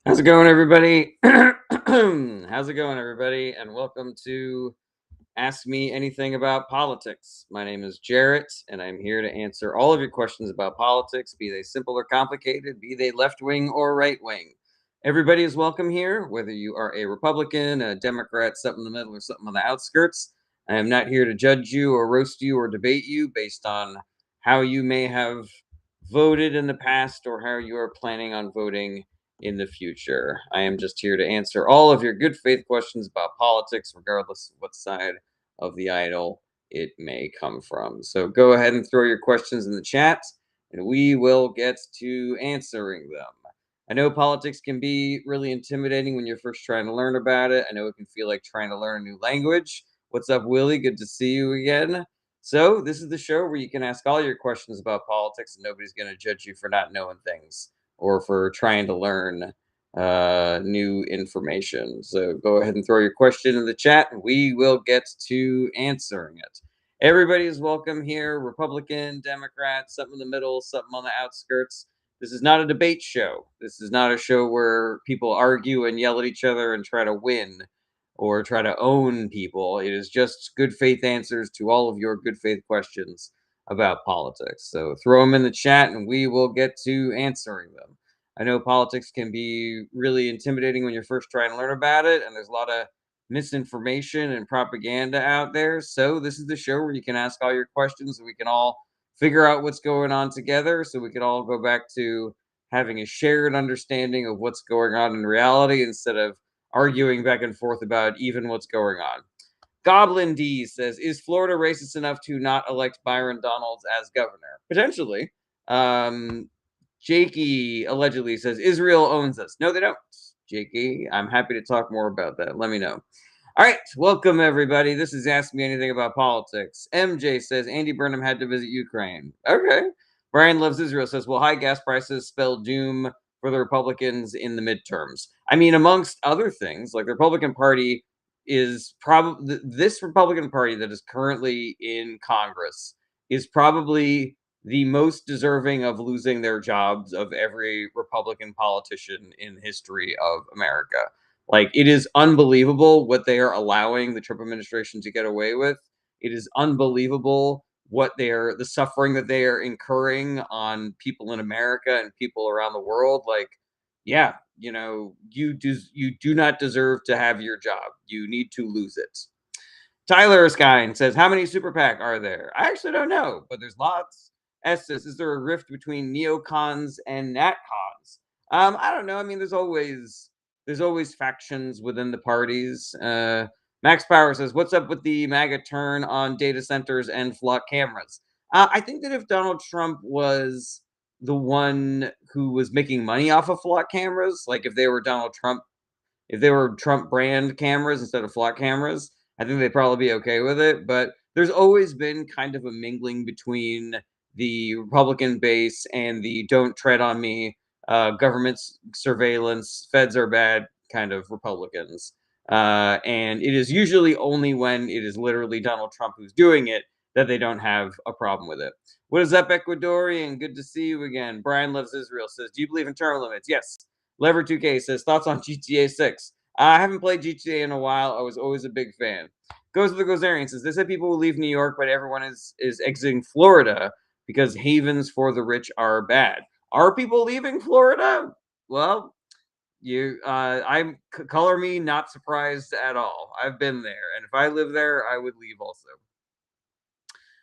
How's it going, everybody? How's it going, everybody? And welcome to Ask Me Anything About Politics. My name is Jarrett, and I'm here to answer all of your questions about politics, be they simple or complicated, be they left wing or right wing. Everybody is welcome here, whether you are a Republican, a Democrat, something in the middle, or something on the outskirts. I am not here to judge you or roast you or debate you based on how you may have voted in the past or how you are planning on voting in the future. I am just here to answer all of your good faith questions about politics, regardless of what side of the aisle it may come from. So go ahead and throw your questions in the chat, and we will get to answering them. I know politics can be really intimidating when you're first trying to learn about it. I know it can feel like trying to learn a new language. What's up, Willie? Good to see you again. So, this is the show where you can ask all your questions about politics, and nobody's going to judge you for not knowing things or for trying to learn new information. So go ahead and throw your question in the chat and we will get to answering it. Everybody is welcome here, Republican, Democrat, something in the middle, something on the outskirts. This is not a debate show. This is not a show where people argue and yell at each other and try to win or try to own people. It is just good faith answers to all of your good faith questions about politics. So throw them in the chat and we will get to answering them. I know politics can be really intimidating when you're first trying to learn about it, and there's a lot of misinformation and propaganda out there. So, this is the show where you can ask all your questions and we can all figure out what's going on together so we can all go back to having a shared understanding of what's going on in reality instead of arguing back and forth about even what's going on. Goblin D says, "Is Florida racist enough to not elect Byron Donalds as governor?" Potentially. Jakey allegedly says, "Israel owns us." No, they don't. Jakey, I'm happy to talk more about that. Let me know. All right, welcome everybody. This is Ask Me Anything About Politics. MJ says Andy Burnham had to visit Ukraine. Okay. Brian Loves Israel says, "Will high gas prices spell doom for the Republicans in the midterms?" I mean, amongst other things, like the Republican Party is probably this Republican Party that is currently in Congress is probably the most deserving of losing their jobs of every Republican politician in history of America. Like, it is unbelievable what they are allowing the Trump administration to get away with. It is unbelievable the suffering that they are incurring on people in America and people around the world. Like, yeah, you do not deserve to have your job. You need to lose it. Tyler Erskine says, "How many super PAC are there?" I actually don't know, but there's lots. S says, "Is there a rift between neocons and natcons?" I don't know. I mean, there's always factions within the parties. Max Power says, "What's up with the MAGA turn on data centers and flock cameras?" I think that if Donald Trump was the one who was making money off of flock cameras, like if they were Trump brand cameras instead of flock cameras, I think they'd probably be okay with it. But there's always been kind of a mingling between the Republican base and the "don't tread on me," government surveillance, feds are bad kind of Republicans. And it is usually only when it is literally Donald Trump who's doing it that they don't have a problem with it. What is up, Ecuadorian? Good to see you again. Brian Loves Israel says, "Do you believe in term limits?" Yes. Lever 2K says, "Thoughts on GTA 6?" I haven't played GTA in a while. I was always a big fan. Goes to the Gozerian says, "They said people will leave New York, but everyone is exiting Florida because havens for the rich are bad." Are people leaving Florida? Well, color me not surprised at all. I've been there, and if I lived there, I would leave also.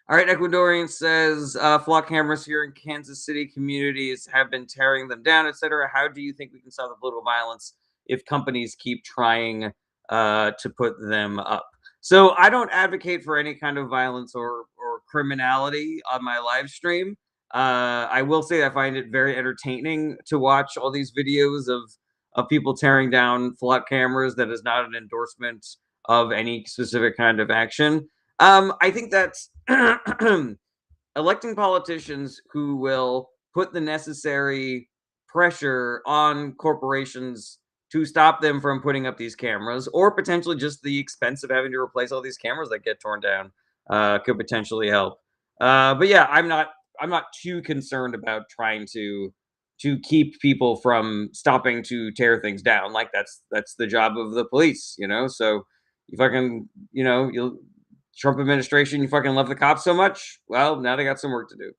All right, Ecuadorian says, "Flock cameras here in Kansas City communities have been tearing them down, etc. How do you think we can stop the political violence if companies keep trying to put them up?" So I don't advocate for any kind of violence or criminality on my live stream. I will say I find it very entertaining to watch all these videos of people tearing down flock cameras. That is not an endorsement of any specific kind of action. I think that's electing politicians who will put the necessary pressure on corporations to stop them from putting up these cameras, or potentially just the expense of having to replace all these cameras that get torn down could potentially help. But yeah, I'm not too concerned about trying to keep people from stopping to tear things down. Like that's the job of the police, you know. So you fucking, you know, you'll Trump administration, you fucking love the cops so much. Well, now they got some work to do.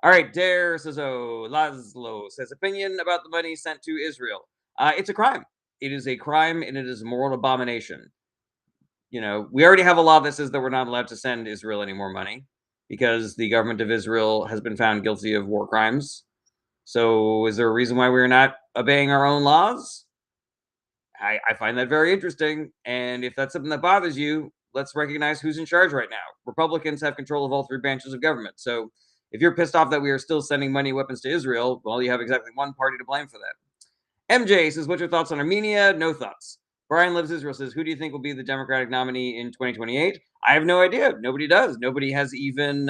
All right, Dare says, oh, Laszlo says, opinion about the money sent to Israel. It's a crime. It is a crime and it is a moral abomination. You know, we already have a law that says that we're not allowed to send Israel any more money because the government of Israel has been found guilty of war crimes. So, is there a reason why we're not obeying our own laws? I find that very interesting. And if that's something that bothers you, let's recognize who's in charge right now. Republicans have control of all three branches of government. So, if you're pissed off that we are still sending money, weapons to Israel, well, you have exactly one party to blame for that. MJ says, what's your thoughts on Armenia? No thoughts. Brian Lives Israel says, who do you think will be the Democratic nominee in 2028? I have no idea. Nobody does. Nobody has even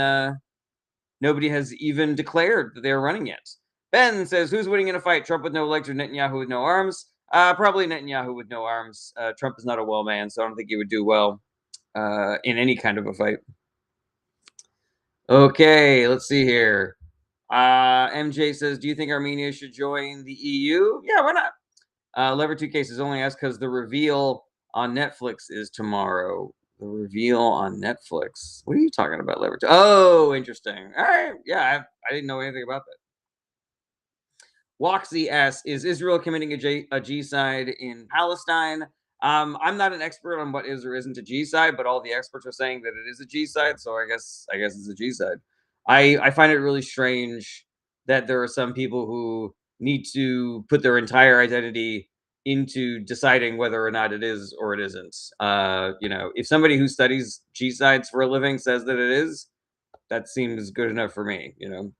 declared that they're running yet. Ben says, who's winning in a fight? Trump with no legs or Netanyahu with no arms? Probably Netanyahu with no arms. Trump is not a well man, so I don't think he would do well in any kind of a fight. Okay, let's see here. MJ says, do you think Armenia should join the EU? Yeah, why not? Lever 2 cases only asked because the reveal on Netflix is tomorrow. The reveal on Netflix. What are you talking about, Lever 2? Oh, interesting. All right. Yeah, I didn't know anything about that. Woxy asks, is Israel committing a genocide in Palestine? I'm not an expert on what is or isn't a genocide, but all the experts are saying that it is a genocide, so I guess it's a genocide. I find it really strange that there are some people who need to put their entire identity into deciding whether or not it is or it isn't. You know, if somebody who studies genocides for a living says that it is, that seems good enough for me, you know.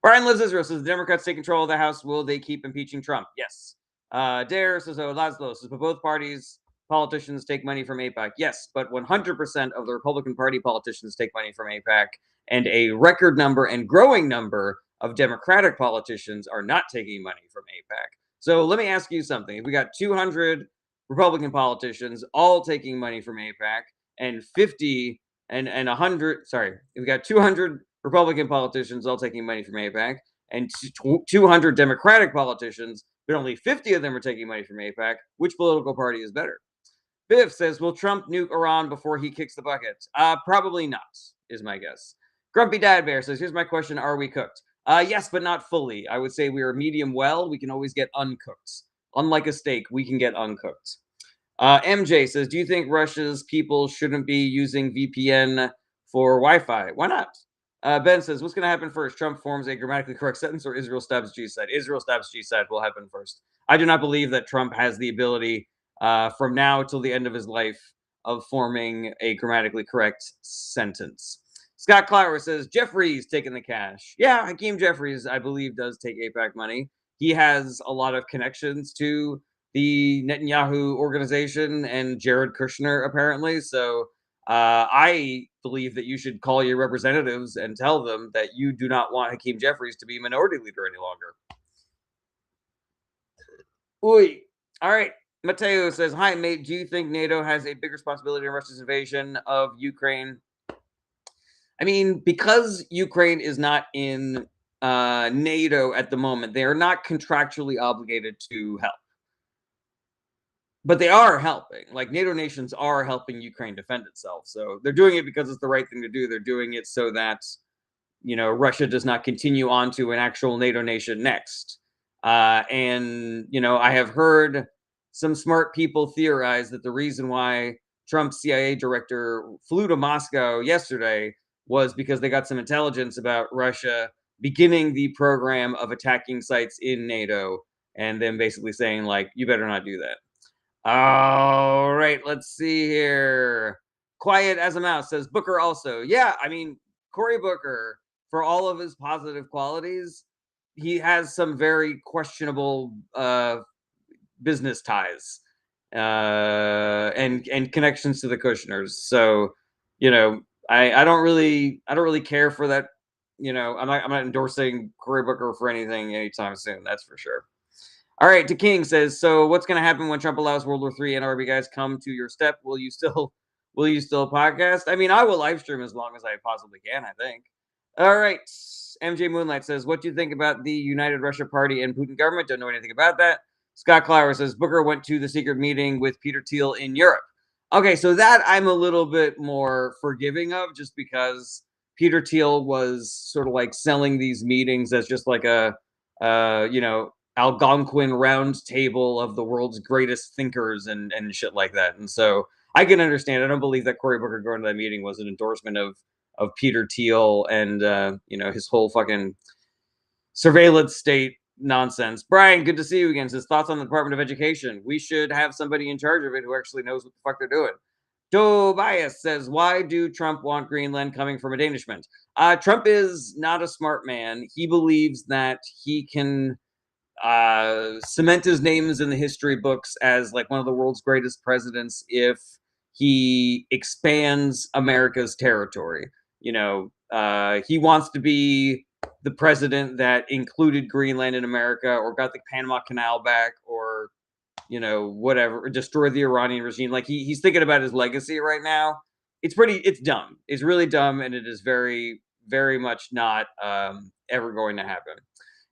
Brian Lives Israel says the Democrats take control of the House. Will they keep impeaching Trump? Yes. Dare says, oh, Laszlo says, but both parties, politicians take money from AIPAC. Yes, but 100% of the Republican Party politicians take money from AIPAC, and a record number and growing number of Democratic politicians are not taking money from AIPAC. So let me ask you something. If we got 200 Republican politicians all taking money from AIPAC and 50 and 100, sorry, if we got 200 Republican politicians all taking money from AIPAC and 200 Democratic politicians, but only 50 of them are taking money from AIPAC, which political party is better? Biff says, will Trump nuke Iran before he kicks the bucket? Probably not, is my guess. Grumpy Dad Bear says, here's my question. Are we cooked? Yes, but not fully. I would say we are medium well. We can always get uncooked. Unlike a steak, we can get uncooked. MJ says, do you think Russia's people shouldn't be using VPN for Wi-Fi? Why not? Ben says, what's going to happen first? Trump forms a grammatically correct sentence or Israel stabs genocide? Israel stabs genocide will happen first. I do not believe that Trump has the ability from now till the end of his life of forming a grammatically correct sentence. Scott Clower says, Jeffries taking the cash. Yeah, Hakeem Jeffries, I believe, does take AIPAC money. He has a lot of connections to the Netanyahu organization and Jared Kushner, apparently. So I believe that you should call your representatives and tell them that you do not want Hakeem Jeffries to be minority leader any longer. Ooh. All right. Mateo says, hi, mate. Do you think NATO has a big responsibility in Russia's invasion of Ukraine? I mean, because Ukraine is not in NATO at the moment, they are not contractually obligated to help. But they are helping. Like, NATO nations are helping Ukraine defend itself. So they're doing it because it's the right thing to do. They're doing it so that, you know, Russia does not continue on to an actual NATO nation next. And, you know, I have heard some smart people theorize that the reason why Trump's CIA director flew to Moscow yesterday was because they got some intelligence about Russia beginning the program of attacking sites in NATO and then basically saying, like, you better not do that. All right, let's see here. Quiet as a mouse says Booker also. Yeah, I mean, Cory Booker, for all of his positive qualities, he has some very questionable business ties and connections to the Kushners. So, you know, I don't really care for that. You know, I'm not endorsing Cory Booker for anything anytime soon. That's for sure. All right, to King says, so what's going to happen when Trump allows World War III and RB guys come to your step? Will you still podcast? I mean, I will live stream as long as I possibly can, I think. All right. MJ Moonlight says, what do you think about the United Russia Party and Putin government? Don't know anything about that. Scott Clower says, Booker went to the secret meeting with Peter Thiel in Europe. Okay, so that I'm a little bit more forgiving of, just because Peter Thiel was sort of like selling these meetings as just like a, Algonquin round table of the world's greatest thinkers and shit like that. And so I can understand. I don't believe that Cory Booker going to that meeting was an endorsement of Peter Thiel and his whole fucking surveillance state nonsense. Brian, good to see you again. Says thoughts on the Department of Education. We should have somebody in charge of it who actually knows what the fuck they're doing. Tobias says, why do Trump want Greenland coming from a Danishman? Trump is not a smart man. He believes that he can cement his names in the history books as like one of the world's greatest presidents if he expands America's territory. He wants to be the president that included Greenland in America, or got the Panama Canal back, or whatever, destroyed the Iranian regime. Like he's thinking about his legacy right now. It's dumb. It's really dumb, and it is very, very much not ever going to happen.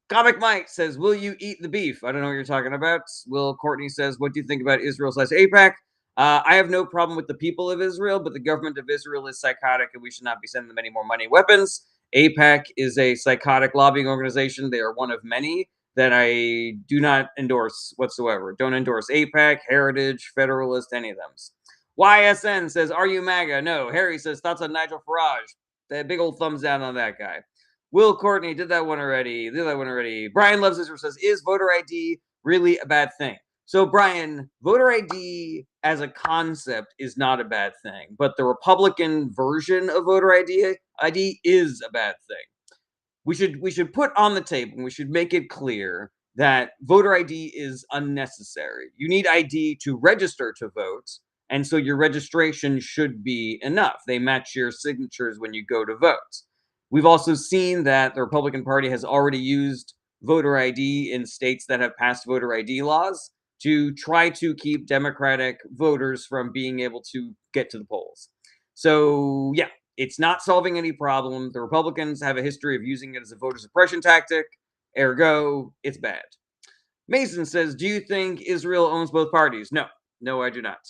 Comic Mike says, will you eat the beef? I don't know what you're talking about. Will Courtney says, what do you think about Israel/AIPAC? I have no problem with the people of Israel, but the government of Israel is psychotic, and we should not be sending them any more money, weapons. AIPAC is a psychotic lobbying organization. They are one of many that I do not endorse whatsoever. Don't endorse AIPAC, Heritage, Federalist, any of them. YSN says, are you MAGA? No. Harry says, thoughts on Nigel Farage? That big old thumbs down on that guy. Will Courtney did that one already. Brian Loves Israel says, is voter ID really a bad thing? So, Brian, voter ID as a concept is not a bad thing, but the Republican version of voter ID is a bad thing. We should put on the table, and we should make it clear that voter ID is unnecessary. You need ID to register to vote, and so your registration should be enough. They match your signatures when you go to vote. We've also seen that the Republican Party has already used voter ID in states that have passed voter ID laws to try to keep Democratic voters from being able to get to the polls. So, yeah, it's not solving any problem. The Republicans have a history of using it as a voter suppression tactic. Ergo, it's bad. Mason says, do you think Israel owns both parties? No, I do not.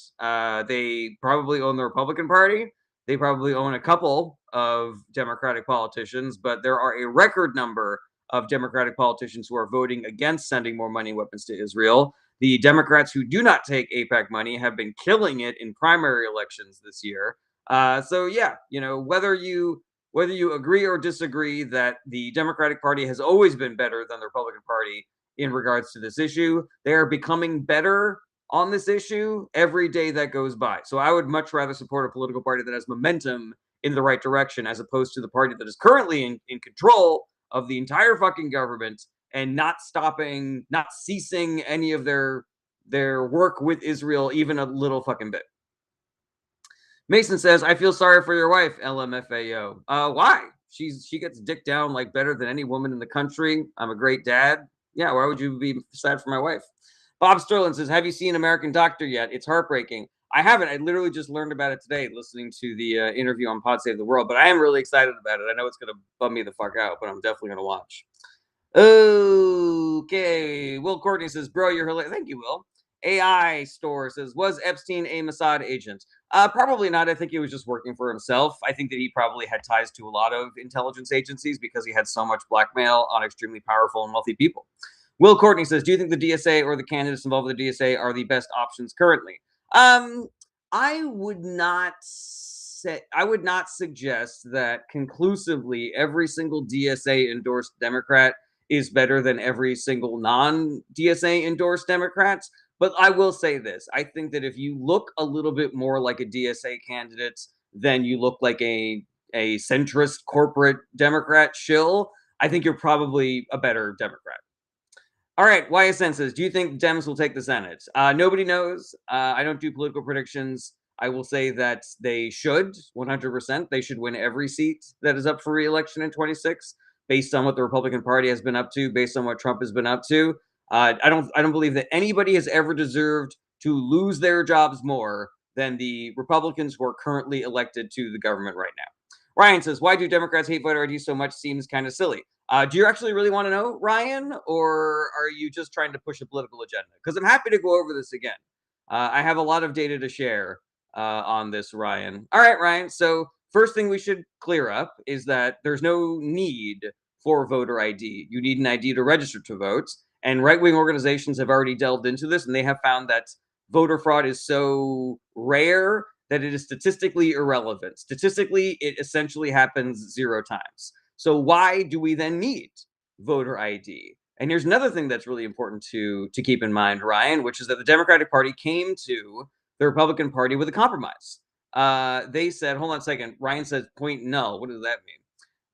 They probably own the Republican Party. They probably own a couple of Democratic politicians, but there are a record number of Democratic politicians who are voting against sending more money and weapons to Israel. The Democrats who do not take AIPAC money have been killing it in primary elections this year. So yeah, whether you agree or disagree that the Democratic Party has always been better than the Republican Party in regards to this issue, they are becoming better on this issue every day that goes by. So I would much rather support a political party that has momentum in the right direction, as opposed to the party that is currently in control of the entire fucking government and not ceasing any of their work with Israel even a little fucking bit. Mason says, I feel sorry for your wife, LMFAO. Why? She gets dicked down like better than any woman in the country. I'm a great dad. Yeah, why would you be sad for my wife? Bob Sterling says, have you seen American Doctor yet? It's heartbreaking. I haven't. I literally just learned about it today, listening to the interview on Pod Save the World, but I am really excited about it. I know it's going to bum me the fuck out, but I'm definitely going to watch. Okay. Will Courtney says, bro, you're hilarious. Thank you, Will. AI Store says, was Epstein a Mossad agent? Probably not. I think he was just working for himself. I think that he probably had ties to a lot of intelligence agencies because he had so much blackmail on extremely powerful and wealthy people. Will Courtney says, do you think the DSA or the candidates involved with the DSA are the best options currently? I would not suggest that conclusively every single DSA endorsed Democrat is better than every single non-DSA endorsed Democrat. But I will say this. I think that if you look a little bit more like a DSA candidate than you look like a centrist corporate Democrat shill, I think you're probably a better Democrat. All right, YSN says, do you think Dems will take the Senate? Nobody knows. I don't do political predictions. I will say that they should, 100%. They should win every seat that is up for re-election in 26, based on what the Republican Party has been up to, based on what Trump has been up to. I don't believe that anybody has ever deserved to lose their jobs more than the Republicans who are currently elected to the government right now. Ryan says, why do Democrats hate voter ID so much? Seems kind of silly. Do you actually really want to know, Ryan, or are you just trying to push a political agenda? Because I'm happy to go over this again. I have a lot of data to share on this, Ryan. All right, Ryan. So first thing we should clear up is that there's no need for voter ID. You need an ID to register to vote. And right-wing organizations have already delved into this, and they have found that voter fraud is so rare that it is statistically irrelevant. Statistically, it essentially happens 0 times. So why do we then need voter ID? And here's another thing that's really important to keep in mind, Ryan, which is that the Democratic Party came to the Republican Party with a compromise. They said, hold on a second. Ryan says point null. What does that mean?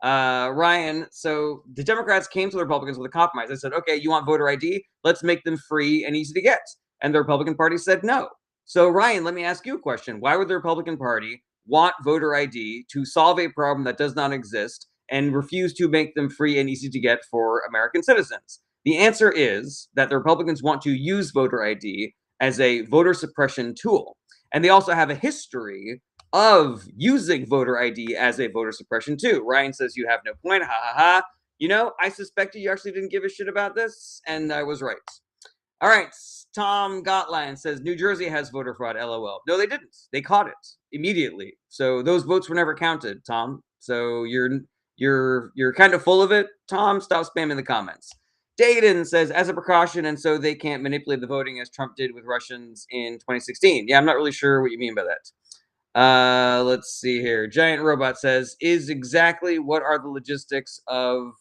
Ryan, so the Democrats came to the Republicans with a compromise. They said, okay, you want voter ID? Let's make them free and easy to get. And the Republican Party said no. So, Ryan, let me ask you a question. Why would the Republican Party want voter ID to solve a problem that does not exist and refuse to make them free and easy to get for American citizens? The answer is that the Republicans want to use voter ID as a voter suppression tool. And they also have a history of using voter ID as a voter suppression too. Ryan says you have no point. Ha ha ha. You know, I suspected you actually didn't give a shit about this, and I was right. All right. Tom Gotland says New Jersey has voter fraud. LOL. No, they didn't. They caught it immediately. So those votes were never counted, Tom. So you're kind of full of it, Tom. Stop spamming the comments. Dayton says, as a precaution, and so they can't manipulate the voting as Trump did with Russians in 2016. Yeah, I'm not really sure what you mean by that. Let's see here. Giant Robot says, is exactly what are the logistics of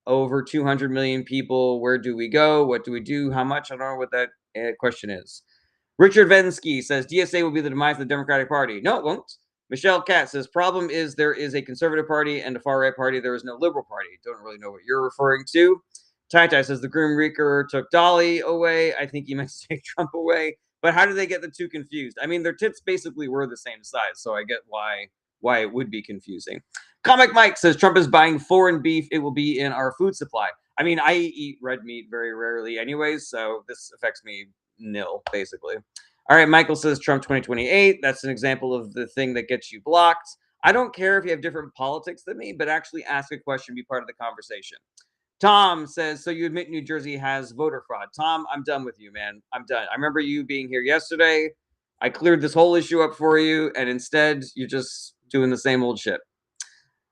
over 200 million people? Where do we go? What do we do? How much? I don't know what that question is. Richard Vensky says, DSA will be the demise of the Democratic Party. No, it won't. Michelle Katz says, problem is there is a conservative party and a far-right party. There is no liberal party. Don't really know what you're referring to. Tai Tai says, the Grim Reaper took Dolly away. I think he meant to take Trump away. But how did they get the two confused? I mean, their tits basically were the same size, so I get why it would be confusing. Comic Mike says, Trump is buying foreign beef. It will be in our food supply. I mean, I eat red meat very rarely anyways, so this affects me nil, basically. All right, Michael says Trump 2028. That's an example of the thing that gets you blocked. I don't care if you have different politics than me, but actually ask a question, be part of the conversation. Tom says, so you admit New Jersey has voter fraud. Tom, I'm done with you, man. I'm done. I remember you being here yesterday. I cleared this whole issue up for you, and instead you're just doing the same old shit.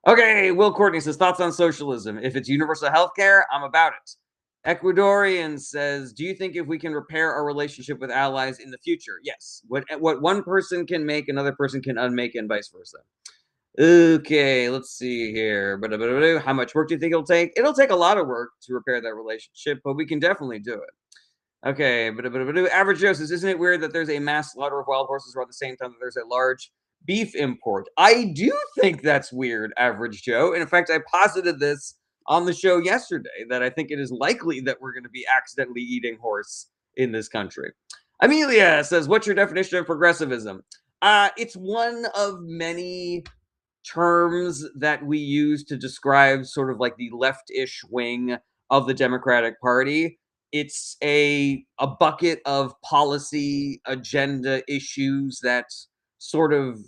Okay, Will Courtney says, thoughts on socialism. If it's universal health care, I'm about it. Ecuadorian says, do you think if we can repair our relationship with allies in the future? Yes. What one person can make, another person can unmake, and vice versa. Okay, let's see here. How much work do you think it'll take? It'll take a lot of work to repair that relationship, but we can definitely do it. Okay, Average Joe says, isn't it weird that there's a mass slaughter of wild horses around the same time that there's a large beef import? I do think that's weird, Average Joe. And in fact, I posited this on the show yesterday that I think it is likely that we're going to be accidentally eating horse in this country. Amelia says, what's your definition of progressivism? It's one of many terms that we use to describe sort of like the left-ish wing of the Democratic Party. It's a bucket of policy agenda issues that sort of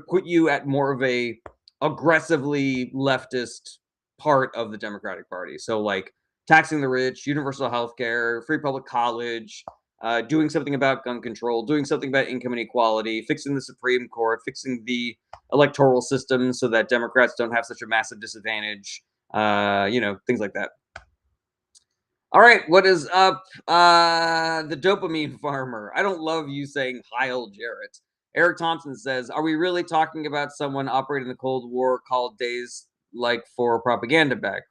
put you at more of a aggressively leftist part of the Democratic Party. So like taxing the rich, universal health care, free public college, doing something about gun control, doing something about income inequality, fixing the Supreme Court, fixing the electoral system so that Democrats don't have such a massive disadvantage, things like that. All right, what is up? The dopamine farmer. I don't love you saying Heil Jarrett. Eric Thompson says, are we really talking about someone operating the Cold War called days like for propaganda back?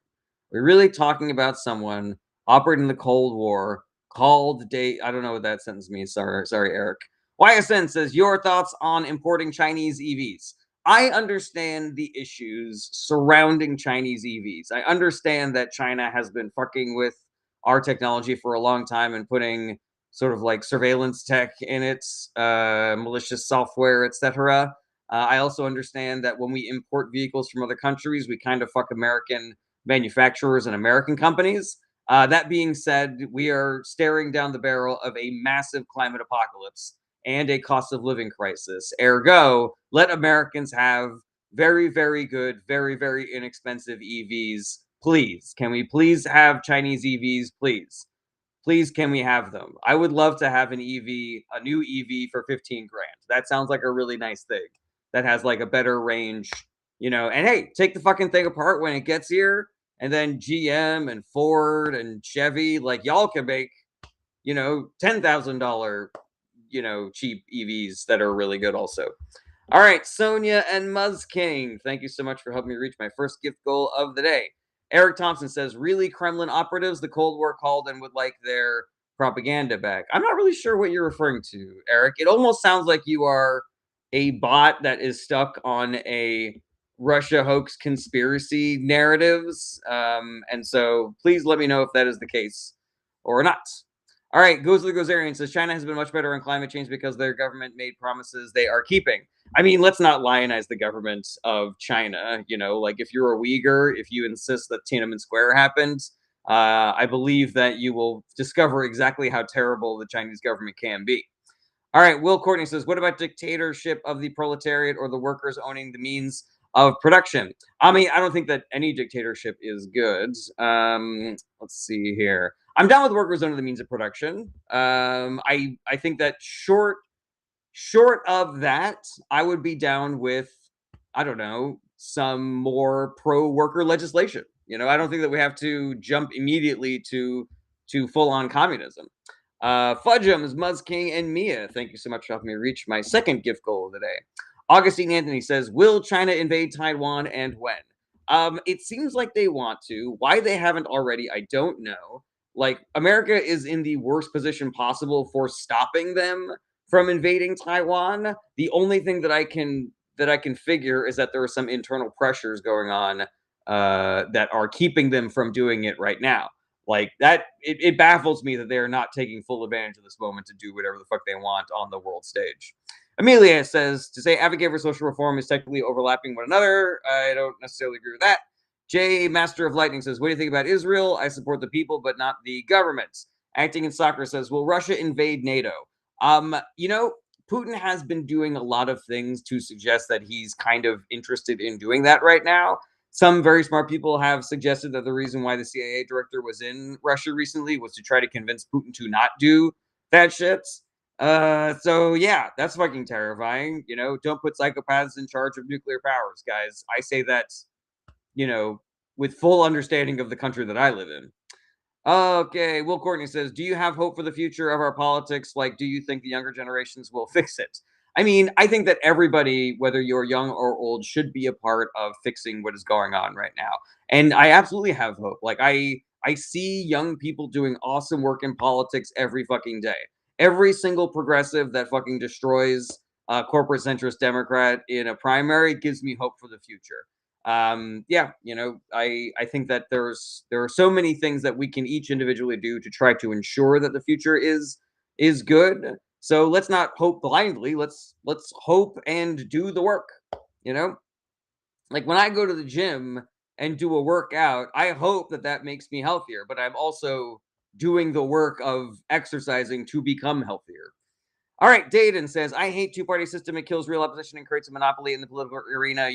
We're really talking about someone operating the Cold War called day. I don't know what that sentence means. Sorry, Eric. YSN says, your thoughts on importing Chinese EVs. I understand the issues surrounding Chinese EVs. I understand that China has been fucking with our technology for a long time and putting sort of like surveillance tech in it, malicious software, etc. I also understand that when we import vehicles from other countries, we kind of fuck American manufacturers and American companies. That being said, we are staring down the barrel of a massive climate apocalypse and a cost of living crisis. Ergo, let Americans have very, very good, very, very inexpensive EVs. Please, can we please have Chinese EVs? Please, please, can we have them? I would love to have an EV, a new EV for 15 grand. That sounds like a really nice thing that has like a better range, And hey, take the fucking thing apart when it gets here, and then GM and Ford and Chevy, like y'all can make, $10,000, cheap EVs that are really good also. All right, Sonia and Muzz King, thank you so much for helping me reach my first gift goal of the day. Eric Thompson says, really, Kremlin operatives, the Cold War called and would like their propaganda back. I'm not really sure what you're referring to, Eric. It almost sounds like you are a bot that is stuck on a Russia hoax conspiracy narratives. And so please let me know if that is the case or not. All right, Goes to the Gozerian says China has been much better on climate change because their government made promises they are keeping. I mean, let's not lionize the government of China. Like if you're a Uyghur, if you insist that Tiananmen Square happened, I believe that you will discover exactly how terrible the Chinese government can be. All right, Will Courtney says, what about dictatorship of the proletariat or the workers owning the means of production? I mean, I don't think that any dictatorship is good. Let's see here. I'm down with workers owning the means of production. I think that short of that, I would be down with, I don't know, some more pro-worker legislation. I don't think that we have to jump immediately to full-on communism. Fudgems, Muzz King, and Mia, thank you so much for helping me reach my second gift goal of the day. Augustine Anthony says, will China invade Taiwan and when? It seems like they want to. Why they haven't already, I don't know. Like, America is in the worst position possible for stopping them from invading Taiwan. The only thing that I can figure is that there are some internal pressures going on that are keeping them from doing it right now. Like that, it baffles me that they are not taking full advantage of this moment to do whatever the fuck they want on the world stage. Amelia says to say advocate for social reform is technically overlapping one another. I don't necessarily agree with that. Jay, Master of Lightning says, what do you think about Israel? I support the people, but not the government. Acting in Soccer says, will Russia invade NATO? Putin has been doing a lot of things to suggest that he's kind of interested in doing that right now. Some very smart people have suggested that the reason why the CIA director was in Russia recently was to try to convince Putin to not do that shit. So yeah, that's fucking terrifying. Don't put psychopaths in charge of nuclear powers, guys. I say that, with full understanding of the country that I live in. Okay, Will Courtney says, do you have hope for the future of our politics? Like, do you think the younger generations will fix it? I mean, I think that everybody, whether you're young or old, should be a part of fixing what is going on right now. And I absolutely have hope. Like, I see young people doing awesome work in politics every fucking day. Every single progressive that fucking destroys a corporate centrist Democrat in a primary gives me hope for the future. Yeah, I think that there are so many things that we can each individually do to try to ensure that the future is good. So let's not hope blindly. Let's hope and do the work. you know like when I go to the gym and do a workout, I hope that that makes me healthier, but I'm also doing the work of exercising to become healthier. All right, Dayton says, I hate two-party system. It kills real opposition and creates a monopoly in the political arena.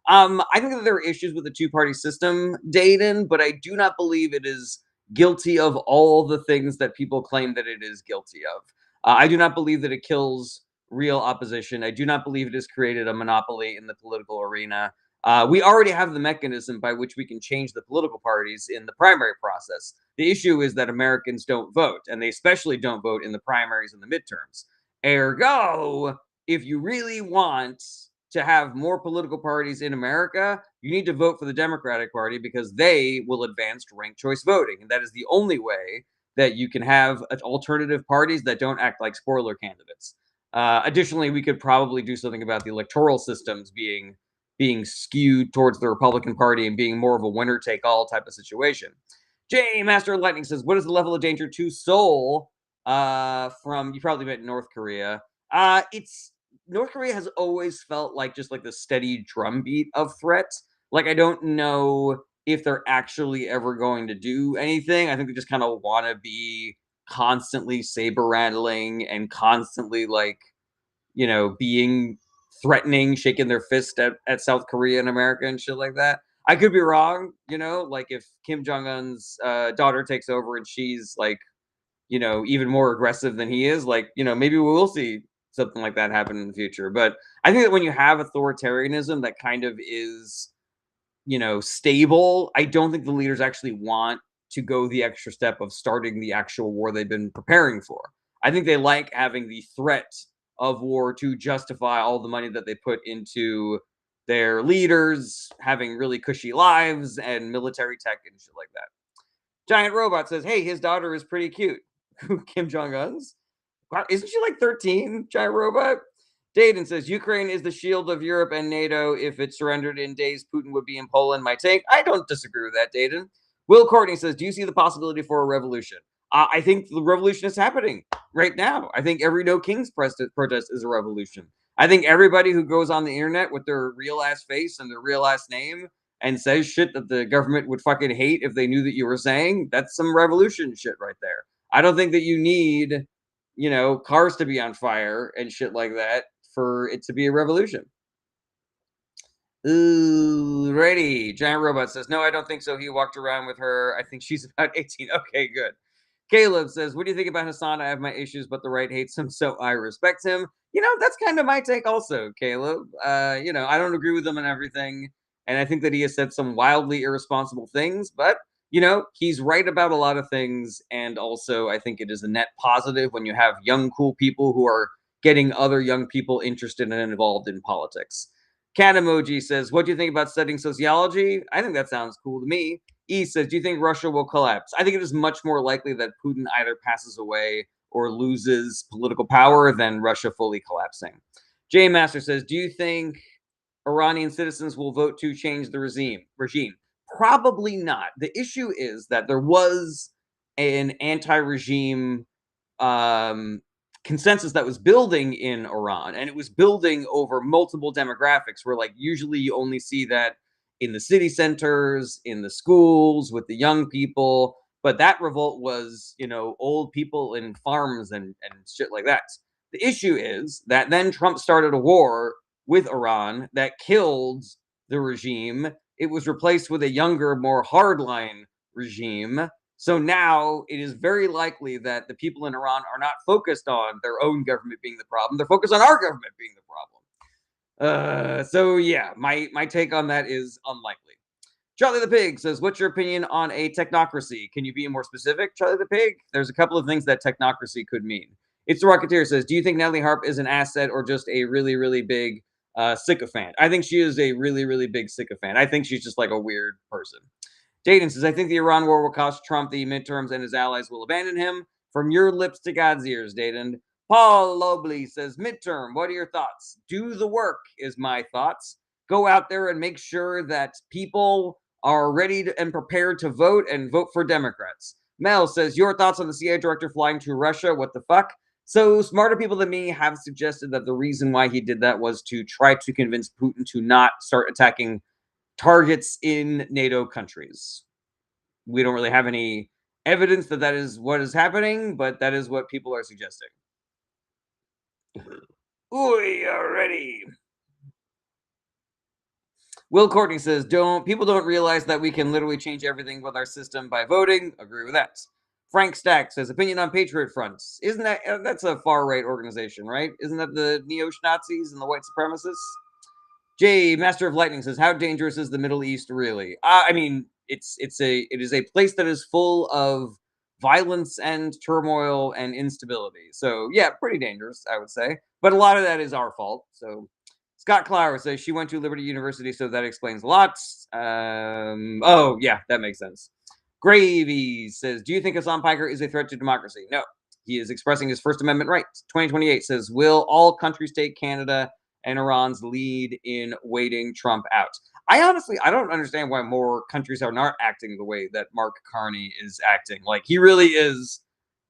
I think that there are issues with the two-party system, Dayton, but I do not believe it is guilty of all the things that people claim that it is guilty of. I do not believe that it kills real opposition. I do not believe it has created a monopoly in the political arena. We already have the mechanism by which we can change the political parties in the primary process. The issue is that Americans don't vote, and they especially don't vote in the primaries and the midterms. Ergo, if you really want to have more political parties in America, you need to vote for the Democratic Party because they will advance ranked choice voting. And that is the only way that you can have alternative parties that don't act like spoiler candidates. Additionally, we could probably do something about the electoral systems being skewed towards the Republican Party and being more of a winner take all type of situation. J Master of Lightning says, what is the level of danger to Seoul from, you probably meant North Korea. It's North Korea has always felt like just like the steady drumbeat of threats. Like I don't know if they're actually ever going to do anything. I think they just kind of want to be constantly saber rattling and constantly like, being threatening, shaking their fist at South Korea and America and shit like that. I could be wrong, like if Kim Jong Un's daughter takes over and she's like, even more aggressive than he is, like, maybe we will see something like that happen in the future. But I think that when you have authoritarianism that kind of is, stable, I don't think the leaders actually want to go the extra step of starting the actual war they've been preparing for. I think they like having the threat of war to justify all the money that they put into their leaders having really cushy lives and military tech and shit like that. Giant Robot says, "Hey, his daughter is pretty cute." Kim Jong Un's? Wow, isn't she like 13, Giant Robot? Dayton says, "Ukraine is the shield of Europe and NATO. If it surrendered in days, Putin would be in Poland." My take. I don't disagree with that, Dayton. Will Courtney says, "Do you see the possibility for a revolution?" I think the revolution is happening right now. I think every No Kings protest is a revolution. I think everybody who goes on the internet with their real ass face and their real ass name and says shit that the government would fucking hate if they knew that you were saying, that's some revolution shit right there. I don't think that you need, cars to be on fire and shit like that for it to be a revolution. Ooh, ready. Giant Robot says, "No, I don't think so. He walked around with her. I think she's about 18. Okay, good." Caleb says, "What do you think about Hassan? I have my issues, but the right hates him, so I respect him." That's kind of my take also, Caleb. I don't agree with him on everything. And I think that he has said some wildly irresponsible things, but, he's right about a lot of things. And also, I think it is a net positive when you have young, cool people who are getting other young people interested and involved in politics. Cat emoji says, "What do you think about studying sociology?" I think that sounds cool to me. E says, "Do you think Russia will collapse?" I think it is much more likely that Putin either passes away or loses political power than Russia fully collapsing. J Master says, "Do you think Iranian citizens will vote to change the regime?" Probably not. The issue is that there was an anti-regime um, consensus that was building in Iran, and it was building over multiple demographics. Where like usually you only see that in the city centers, in the schools, with the young people. But that revolt was, old people in farms and shit like that. The issue is that then Trump started a war with Iran that killed the regime. It was replaced with a younger, more hardline regime. So now it is very likely that the people in Iran are not focused on their own government being the problem. They're focused on our government being the problem. So yeah, my take on that is unlikely. Charlie the Pig says, "What's your opinion on a technocracy? Can you be more specific, Charlie the Pig?" There's a couple of things that technocracy could mean. It's the Rocketeer says, "Do you think Natalie Harp is an asset or just a really, really big sycophant?" I think she is a really, really big sycophant. I think she's just like a weird person. Jaden says, "I think the Iran war will cost Trump the midterms and his allies will abandon him." From your lips to God's ears, Jaden. Paul Lobley says, "Midterm, what are your thoughts?" Do the work is my thoughts. Go out there and make sure that people are ready and prepared to vote and vote for Democrats. Mel says, "Your thoughts on the CIA director flying to Russia? What the fuck?" So smarter people than me have suggested that the reason why he did that was to try to convince Putin to not start attacking targets in NATO countries. We don't really have any evidence that that is what is happening, but that is what people are suggesting. We are ready. Will Courtney says, "Don't people don't realize that we can literally change everything with our system by voting?" Agree with that. Frank Stack says, "Opinion on Patriot Fronts. Isn't that that's a far right organization, right? Isn't that the neo Nazis and the white supremacists?" Jay, Master of Lightning says, "How dangerous is the Middle East really?" I mean, it is a place that is full of violence and turmoil and instability. So yeah, pretty dangerous, I would say. But a lot of that is our fault. So Scott Clower says she went to Liberty University, so that explains a lot. Oh yeah, that makes sense. Gravy says, "Do you think Hassan Piker is a threat to democracy?" No, he is expressing his First Amendment rights. 2028 says, "Will all countries take Canada and Iran's lead in waiting Trump out?" I don't understand why more countries are not acting the way that Mark Carney is acting. Like he really is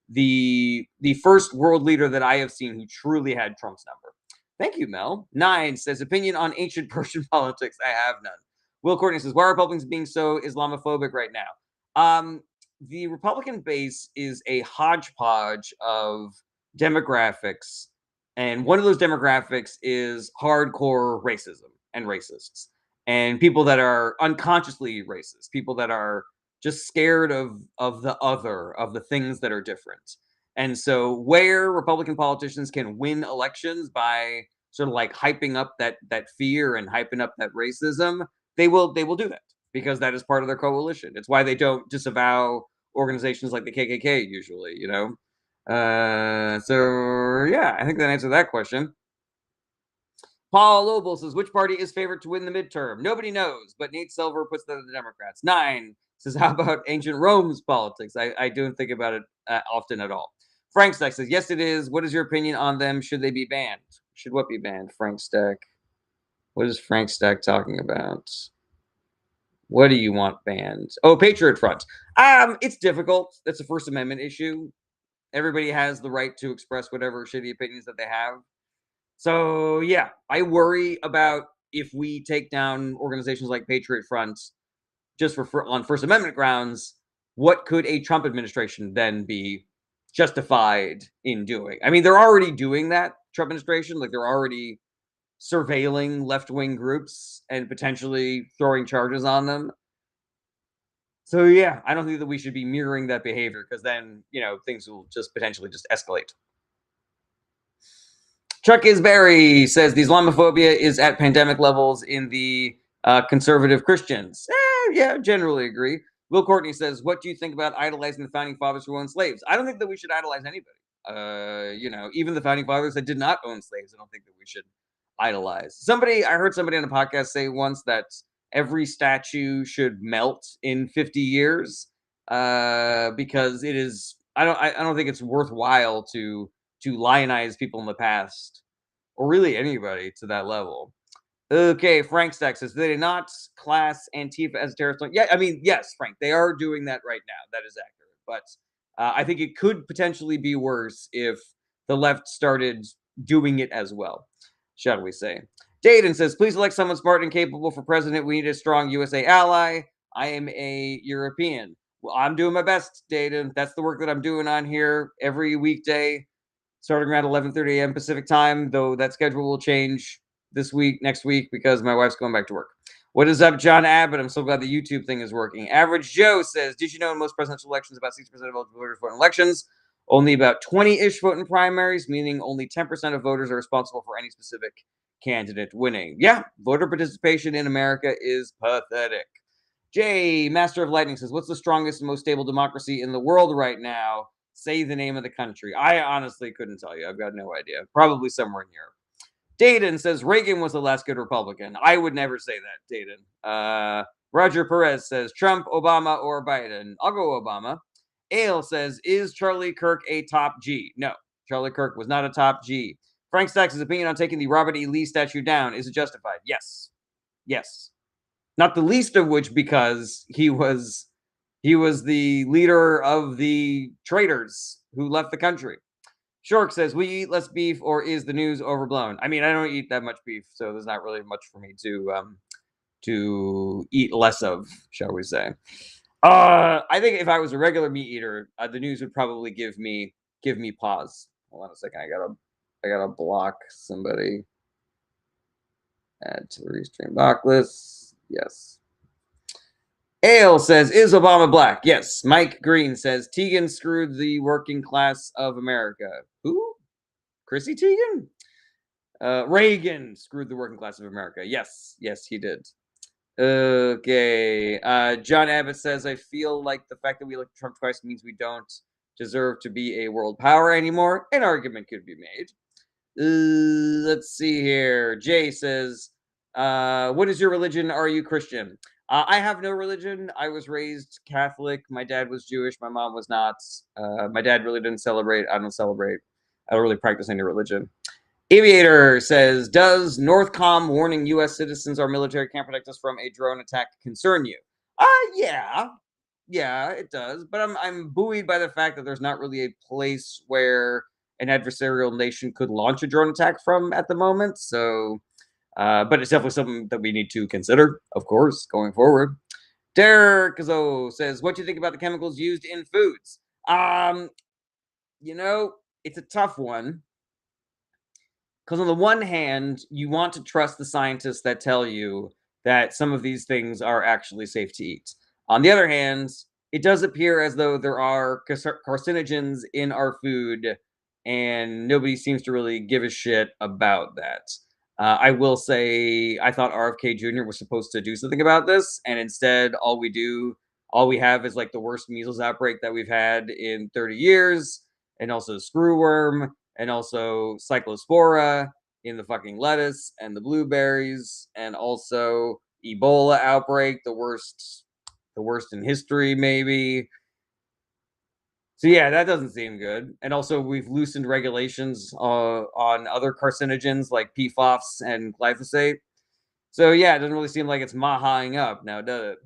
the first world leader that I have seen who truly had Trump's number. Thank you, Mel. Nine says, "Opinion on ancient Persian politics. I have none." Will Courtney says, "Why are Republicans being so Islamophobic right now?" The Republican base is a hodgepodge of demographics And one of those demographics is hardcore racism and racists, and people that are unconsciously racist, people that are just scared of the other, of the things that are different. And so where Republican politicians can win elections by sort of like hyping up that fear and hyping up that racism, they will do that because that is part of their coalition. It's why they don't disavow organizations like the KKK usually, you know. So yeah, I think that answers that question. Paul Lobel says, which party is favored to win the midterm? Nobody knows, but Nate Silver puts that in the Democrats. 9 says, how about ancient Rome's politics? I don't think about it often at all. Frank Stack says, yes, it is. What is your opinion on them? Should they be banned? Should what be banned? Frank Stack. What is Frank Stack talking about? What do you want banned? Oh, Patriot Front. It's difficult. That's a First Amendment issue. Everybody has the right to express whatever shitty opinions that they have. So yeah, I worry about if we take down organizations like Patriot Front just for on First Amendment grounds, what could a Trump administration then be justified in doing? I mean, they're already doing that, Trump administration, like they're already surveilling left-wing groups and potentially throwing charges on them. So yeah, I don't think that we should be mirroring that behavior because then, things will just potentially just escalate. Chuck Isberry says the Islamophobia is at pandemic levels in the conservative Christians. Yeah, generally agree. Will Courtney says, what do you think about idolizing the founding fathers who owned slaves? I don't think that we should idolize anybody. Even the founding fathers that did not own slaves, I don't think that we should idolize. I heard somebody on a podcast say once that every statue should melt in 50 years because it is. I don't think it's worthwhile to lionize people in the past, or really anybody to that level. Okay, Frank Stack says, they did not class Antifa as a terrorist. Yeah, I mean, yes, Frank, they are doing that right now. That is accurate. But I think it could potentially be worse if the left started doing it as well, shall we say. Dayton says, please elect someone smart and capable for president. We need a strong USA ally. I am a European. Well, I'm doing my best, Dayton. That's the work that I'm doing on here every weekday, starting around 11:30 a.m. Pacific time, though that schedule will change next week, because my wife's going back to work. What is up, John Abbott? I'm so glad the YouTube thing is working. Average Joe says, did you know in most presidential elections, about 60% of eligible voters vote in elections? Only about 20-ish vote in primaries, meaning only 10% of voters are responsible for any specific candidate winning. Yeah, voter participation in America is pathetic. Jay, Master of Lightning, says, what's the strongest and most stable democracy in the world right now? Say the name of the country. I honestly couldn't tell you. I've got no idea. Probably somewhere in Europe. Dayton says Reagan was the last good Republican. I would never say that, Dayton. Roger Perez says Trump, Obama, or Biden. I'll go Obama. Ale says, is Charlie Kirk a top G? No, Charlie Kirk was not a top G. Frank Stacks' opinion on taking the Robert E. Lee statue down, is it justified? Yes. Yes. Not the least of which because he was the leader of the traitors who left the country. Shork says, we eat less beef, or is the news overblown? I mean, I don't eat that much beef, so there's not really much for me to eat less of, shall we say. I think if I was a regular meat eater, the news would probably give me pause. Hold on a second. I gotta block somebody. Add to the restream block list. Yes. Ale says, is Obama black? Yes. Mike Green says, Teigen screwed the working class of America. Who? Chrissy Teigen? Reagan screwed the working class of America. Yes. Yes, he did. Okay. John Abbott says, I feel like the fact that we elected Trump twice means we don't deserve to be a world power anymore. An argument could be made. Let's see here. Jay says, what is your religion? Are you Christian? I have no religion. I was raised Catholic. My dad was Jewish. My mom was not. My dad really didn't celebrate. I don't celebrate. I don't really practice any religion. Aviator says, does Northcom warning U.S. citizens our military can't protect us from a drone attack concern you? Yeah. Yeah, it does. But I'm buoyed by the fact that there's not really a place where an adversarial nation could launch a drone attack from at the moment. So, but it's definitely something that we need to consider, of course, going forward. Derek Kazo says, what do you think about the chemicals used in foods? It's a tough one. because on the one hand, you want to trust the scientists that tell you that some of these things are actually safe to eat. On the other hand, it does appear as though there are carcinogens in our food, and nobody seems to really give a shit about that. I will say, I thought RFK Jr. was supposed to do something about this, and instead, all we have is like the worst measles outbreak that we've had in 30 years, and also screwworm, and also cyclospora in the fucking lettuce and the blueberries, and also Ebola outbreak, the worst in history, maybe. So yeah, that doesn't seem good. And also, we've loosened regulations on other carcinogens like PFOS and glyphosate. So yeah, it doesn't really seem like it's mahaing up now, does it?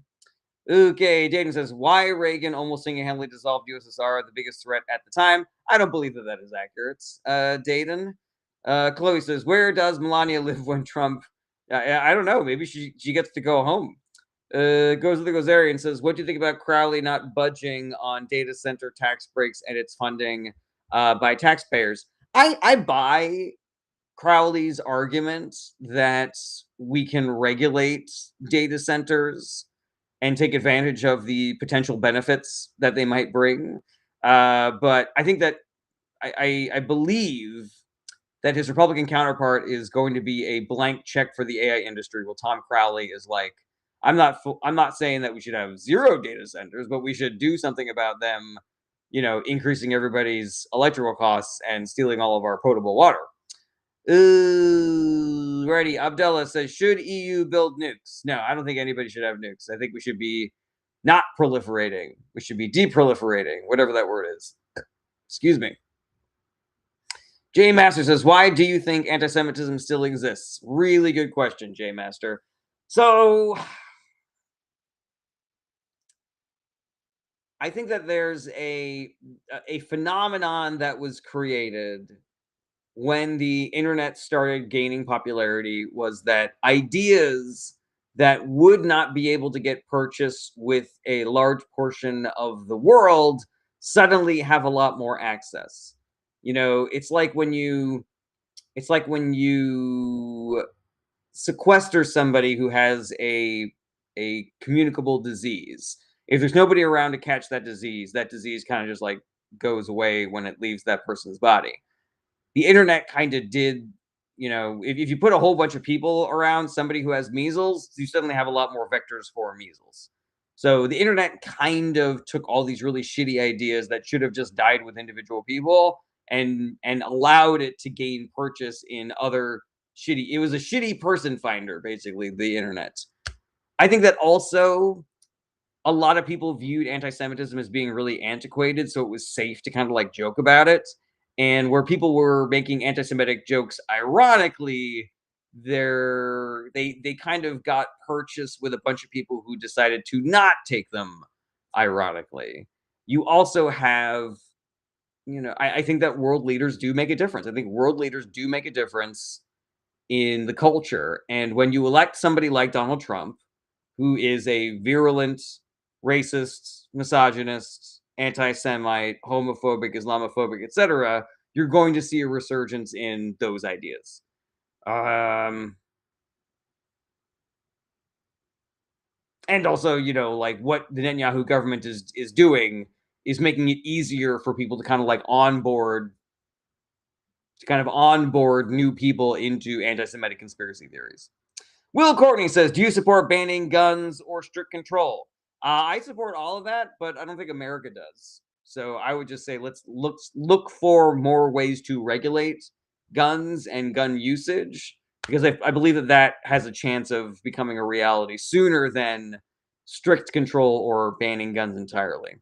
Okay, Dayton says, why Reagan almost single-handedly dissolved USSR, the biggest threat at the time? I don't believe that that is accurate, Dayton. Chloe says, where does Melania live when Trump... I don't know. Maybe she gets to go home. Goes to the Gozerian says, what do you think about Crowley not budging on data center tax breaks and its funding by taxpayers? I buy Crowley's argument that we can regulate data centers and take advantage of the potential benefits that they might bring. But I think that I believe that his Republican counterpart is going to be a blank check for the AI industry. Well, Tom Crowley is like, I'm not saying that we should have zero data centers, but we should do something about them, increasing everybody's electrical costs and stealing all of our potable water. Ooh, righty. Abdullah says, should EU build nukes? No, I don't think anybody should have nukes. I think we should be not proliferating. We should be deproliferating, whatever that word is. Excuse me. J Master says, why do you think anti-Semitism still exists? Really good question, J Master. So I think that there's a phenomenon that was created when the internet started gaining popularity, was that ideas that would not be able to get purchased with a large portion of the world suddenly have a lot more access. It's like when you sequester somebody who has a communicable disease. If there's nobody around to catch that disease kind of just like goes away when it leaves that person's body. The internet kind of did, if you put a whole bunch of people around somebody who has measles, you suddenly have a lot more vectors for measles. So the internet kind of took all these really shitty ideas that should have just died with individual people and allowed it to gain purchase in other shitty. It was a shitty person finder, basically, the internet. I think that also a lot of people viewed anti-Semitism as being really antiquated, so it was safe to kind of like joke about it. And where people were making anti-Semitic jokes, ironically, they kind of got purchased with a bunch of people who decided to not take them ironically. You also have, I think that world leaders do make a difference. I think world leaders do make a difference in the culture. And when you elect somebody like Donald Trump, who is a virulent racist, misogynist, anti-Semite, homophobic, Islamophobic, etc., you're going to see a resurgence in those ideas. And also, like what the Netanyahu government is doing is making it easier for people to kind of like onboard new people into anti-Semitic conspiracy theories. Will Courtney says, do you support banning guns or strict control? I support all of that, but I don't think America does. So I would just say let's look for more ways to regulate guns and gun usage, because I believe that that has a chance of becoming a reality sooner than strict control or banning guns entirely.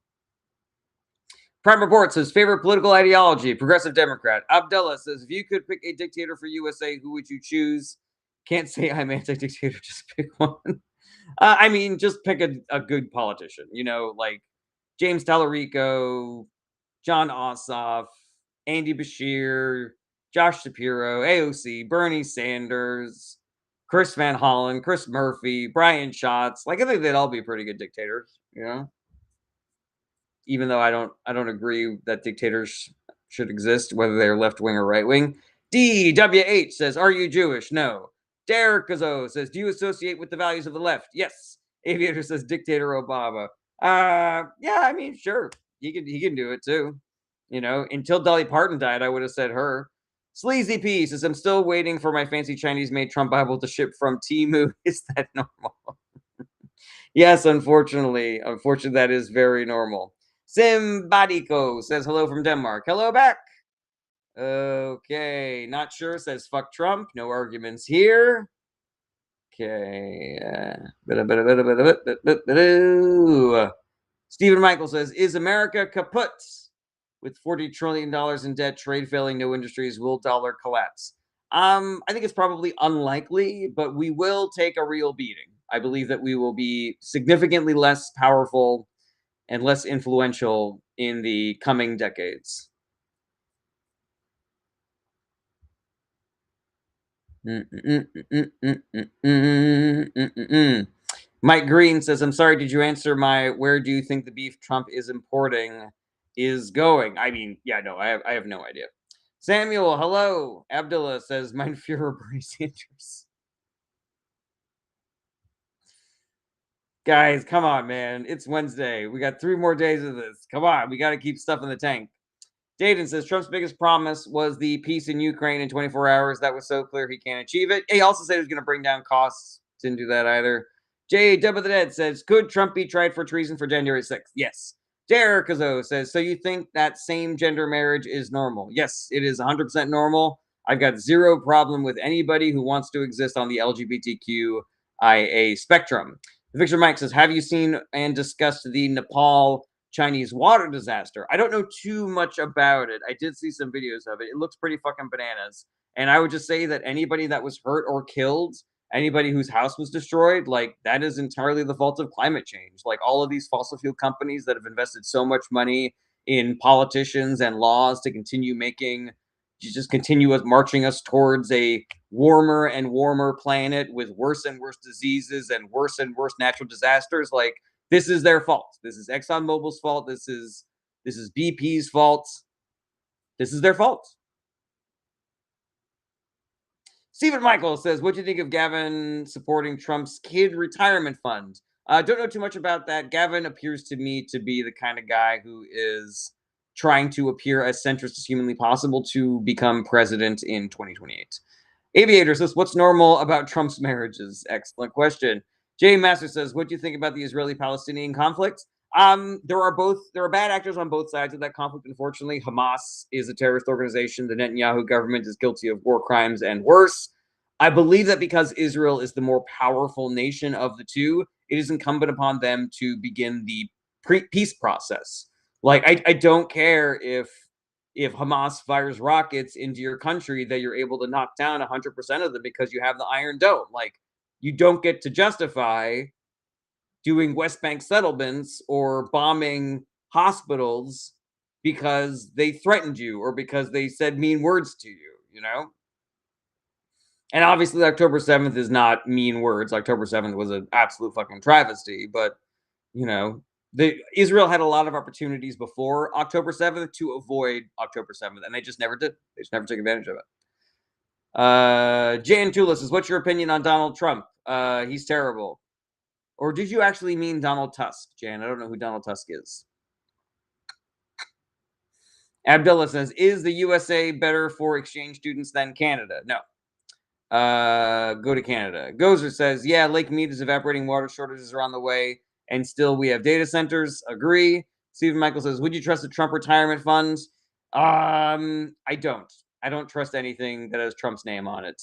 Prime Report says, favorite political ideology, progressive Democrat. Abdullah says, if you could pick a dictator for USA, who would you choose? Can't say I'm anti-dictator, just pick one. I mean, just pick a good politician, like James Tallarico, John Ossoff, Andy Bashir, Josh Shapiro, AOC, Bernie Sanders, Chris Van Hollen, Chris Murphy, Brian Schatz. Like, I think they'd all be pretty good dictators, even though I don't agree that dictators should exist, whether they're left wing or right wing. DWH says, are you Jewish? No. Derek Gazo says, do you associate with the values of the left? Yes. Aviator says, dictator Obama. Yeah, I mean, sure. He can do it too. You know, until Dolly Parton died, I would have said her. Sleazy P says, I'm still waiting for my fancy Chinese made Trump Bible to ship from Timu. Is that normal? Yes, unfortunately. Unfortunately, that is very normal. Simbadico says hello from Denmark. Hello back. Okay, not sure says fuck Trump. No arguments here. Okay. Stephen Michael says, is America kaput? With $40 trillion in debt, trade failing, no industries, will dollar collapse? I think it's probably unlikely, but we will take a real beating. I believe that we will be significantly less powerful and less influential in the coming decades. Mike Green says, I'm sorry, did you answer my where do you think the beef Trump is importing is going? I mean, yeah, no, I have no idea. Samuel, hello. Abdullah says, Mein Führer Bernie Sanders. Guys, come on, man. It's Wednesday. We got 3 more days of this. Come on, we got to keep stuff in the tank. Dayton says Trump's biggest promise was the peace in Ukraine in 24 hours. That was so clear he can't achieve it. He also said he was going to bring down costs. Didn't do that either. J. W. the Dead says, could Trump be tried for treason for January 6th? Yes. Derek Kazo says, so you think that same gender marriage is normal? Yes, it is 100% normal. I've got zero problem with anybody who wants to exist on the LGBTQIA spectrum. Victor Mike says, have you seen and discussed the Nepal Chinese water disaster? I don't know too much about it. I did see some videos of it. It looks pretty fucking bananas. And I would just say that anybody that was hurt or killed, anybody whose house was destroyed, like that is entirely the fault of climate change. Like all of these fossil fuel companies that have invested so much money in politicians and laws to continue making just continue us marching us towards a warmer and warmer planet with worse and worse diseases and worse natural disasters. Like this is their fault. This is ExxonMobil's fault. This is BP's fault. This is their fault. Stephen Michael says, what do you think of Gavin supporting Trump's kid retirement fund? I don't know too much about that. Gavin appears to me to be the kind of guy who is trying to appear as centrist as humanly possible to become president in 2028. Aviator says, what's normal about Trump's marriages? Excellent question. Jay Master says, what do you think about the Israeli-Palestinian conflict? There are bad actors on both sides of that conflict. Unfortunately, Hamas is a terrorist organization. The Netanyahu government is guilty of war crimes and worse. I believe that because Israel is the more powerful nation of the two, it is incumbent upon them to begin the peace process. Like, I don't care if Hamas fires rockets into your country that you're able to knock down 100% of them because you have the Iron Dome. Like, you don't get to justify doing West Bank settlements or bombing hospitals because they threatened you or because they said mean words to you, you know? And obviously October 7th is not mean words. October 7th was an absolute fucking travesty, but you know, Israel had a lot of opportunities before October 7th to avoid October 7th, and they just never did. They just never took advantage of it. Jan Tulis says, what's your opinion on Donald Trump? He's terrible. Or did you actually mean Donald Tusk, Jan? I don't know who Donald Tusk is. Abdullah says, is the USA better for exchange students than Canada? No. Go to Canada. Gozer says, yeah, Lake Mead is evaporating, water shortages are on the way, and still we have data centers. Agree. Stephen Michael says, would you trust the Trump retirement funds? I don't. I don't trust anything that has Trump's name on it.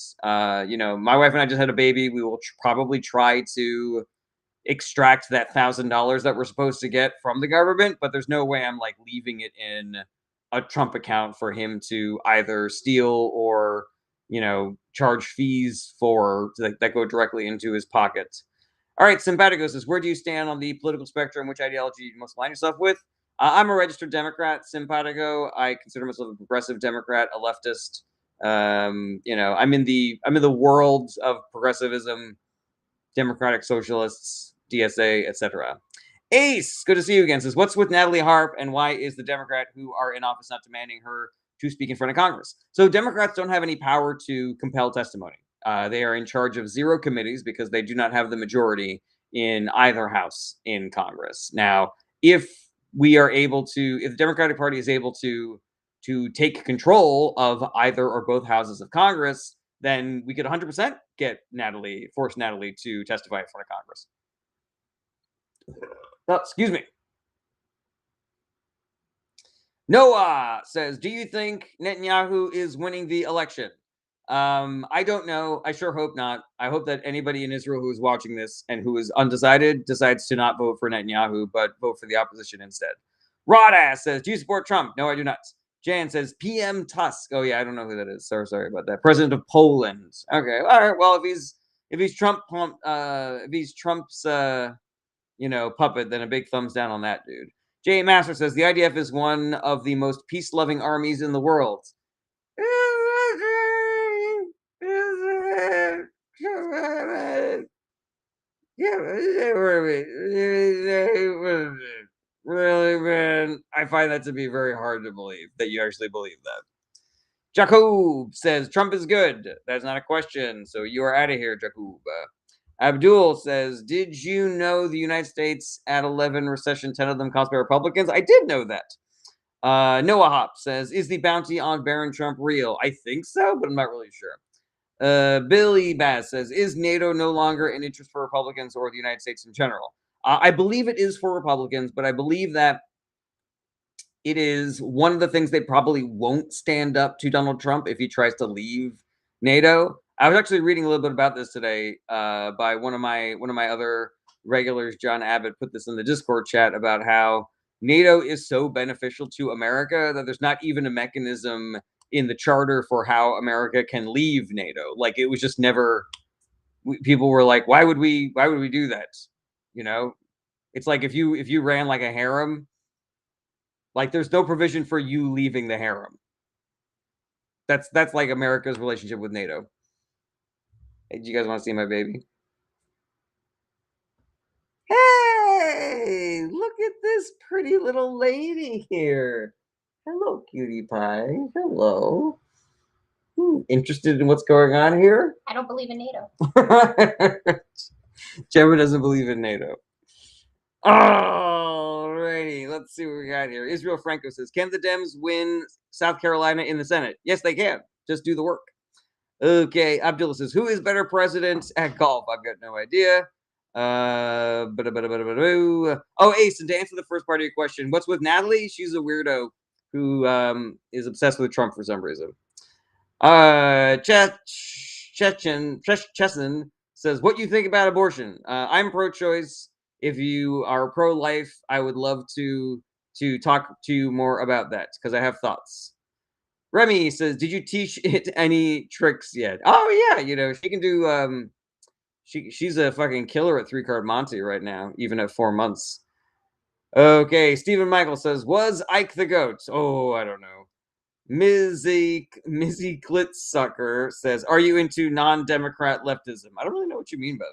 You know, my wife and I just had a baby. We will probably try to extract that $1,000 that we're supposed to get from the government, but there's no way I'm like leaving it in a Trump account for him to either steal or, you know, charge fees for that go directly into his pocket. All right, Simpatico says, where do you stand on the political spectrum? Which ideology do you most align yourself with? I'm a registered Democrat, Simpatico. I consider myself a progressive Democrat, a leftist. You know, I'm in the world of progressivism, democratic socialists, DSA, etc. Ace, good to see you again. Says, what's with Natalie Harp and why is the Democrat who are in office not demanding her to speak in front of Congress. So Democrats don't have any power to compel testimony. They are in charge of 0 committees because they do not have the majority in either house in Congress. Now, if the Democratic Party is able to take control of either or both houses of Congress, then we could 100% force Natalie to testify in front of Congress. Oh, excuse me. Noah says, do you think Netanyahu is winning the election? I don't know. I sure hope not. I hope that anybody in Israel who is watching this and who is undecided decides to not vote for Netanyahu, but vote for the opposition instead. Rodass says, do you support Trump? No, I do not. Jan says, PM Tusk. Oh, yeah, I don't know who that is. Sorry about that. President of Poland. Okay, all right. Well, if he's Trump's puppet, then a big thumbs down on that dude. J. Master says, the IDF is one of the most peace-loving armies in the world. Really, man? I find that to be very hard to believe that you actually believe that. Jacob says, Trump is good. That's not a question. So you are out of here, Jacob. Abdul says, did you know the United States at 11 recession, 10 of them caused by Republicans? I did know that. Noah Hop says, is the bounty on Baron Trump real? I think so, but I'm not really sure. Billy Bass says, is NATO no longer an interest for Republicans or the United States in general? I believe it is for Republicans, but I believe that it is one of the things they probably won't stand up to Donald Trump if he tries to leave NATO. I was actually reading a little bit about this today by one of my other regulars, John Abbott, put this in the Discord chat about how NATO is so beneficial to America that there's not even a mechanism in the charter for how America can leave NATO. Like, it was just never. People were like, why would we do that? You know, it's like if you ran like a harem. Like, there's no provision for you leaving the harem. That's like America's relationship with NATO. Hey, do you guys want to see my baby? Hey, look at this pretty little lady here. Hello, cutie pie. Hello. Interested in what's going on here? I don't believe in NATO. Gemma doesn't believe in NATO. Alrighty, let's see what we got here. Israel Franco says, can the Dems win South Carolina in the Senate? Yes, they can. Just do the work. Okay, Abdullah says, who is better president at golf? I've got no idea. Oh, Ace, and to answer the first part of your question, what's with Natalie? She's a weirdo who is obsessed with Trump for some reason. Chechen says, what do you think about abortion? I'm pro-choice. If you are pro-life, I would love to talk to you more about that because I have thoughts. Remy says, did you teach it any tricks yet? Oh yeah, she can do she's a fucking killer at 3-card Monty right now, even at 4 months. Okay, Stephen Michael says, was Ike the goat? Oh, I don't know. Mizzy Klitsucker says, are you into non-democrat leftism? I don't really know what you mean by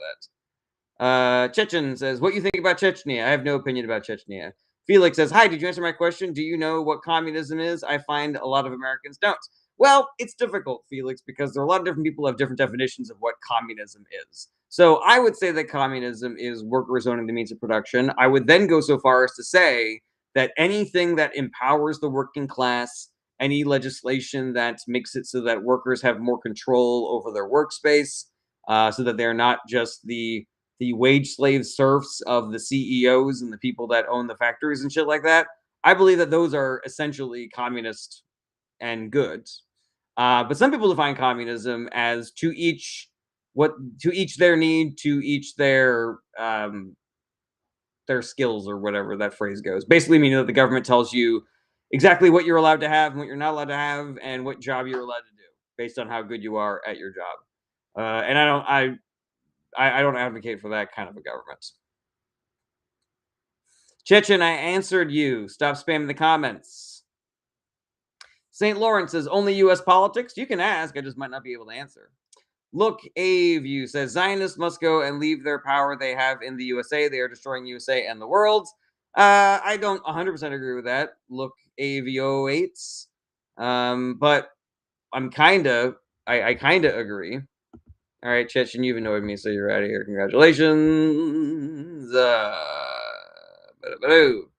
that. Chechen says, what do you think about Chechnya? I have no opinion about Chechnya. Felix says, hi, did you answer my question? Do you know what communism is? I find a lot of Americans don't. Well, it's difficult, Felix, because there are a lot of different people who have different definitions of what communism is. So I would say that communism is workers owning the means of production. I would then go so far as to say that anything that empowers the working class, any legislation that makes it so that workers have more control over their workspace, so that they're not just the wage slave serfs of the CEOs and the people that own the factories and shit like that. I believe that those are essentially communist and good. But some people define communism as to each their need, to each their skills, or whatever that phrase goes. Basically meaning that the government tells you exactly what you're allowed to have and what you're not allowed to have and what job you're allowed to do based on how good you are at your job. And I don't advocate for that kind of a government. Chechen, I answered you. Stop spamming the comments. St. Lawrence says, only U.S. politics? You can ask. I just might not be able to answer. Look, Aveview says, Zionists must go and leave their power they have in the USA. They are destroying USA and the world. I don't 100% agree with that. Look, AVO8s. But I kind of agree. All right, Chechen, you've annoyed me, so you're out of here. Congratulations. Ba-da-ba-doo.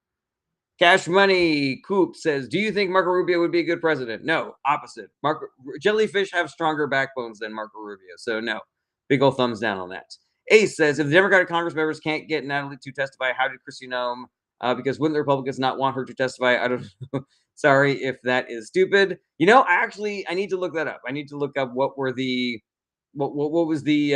Cash Money Coop says, "Do you think Marco Rubio would be a good president?" No, opposite. Jellyfish have stronger backbones than Marco Rubio, so no. Big old thumbs down on that. Ace says, "If the Democratic Congress members can't get Natalie to testify, how did Kristi Noem? Because wouldn't the Republicans not want her to testify? I don't know. Sorry if that is stupid. I need to look that up. I need to look up what were the what was the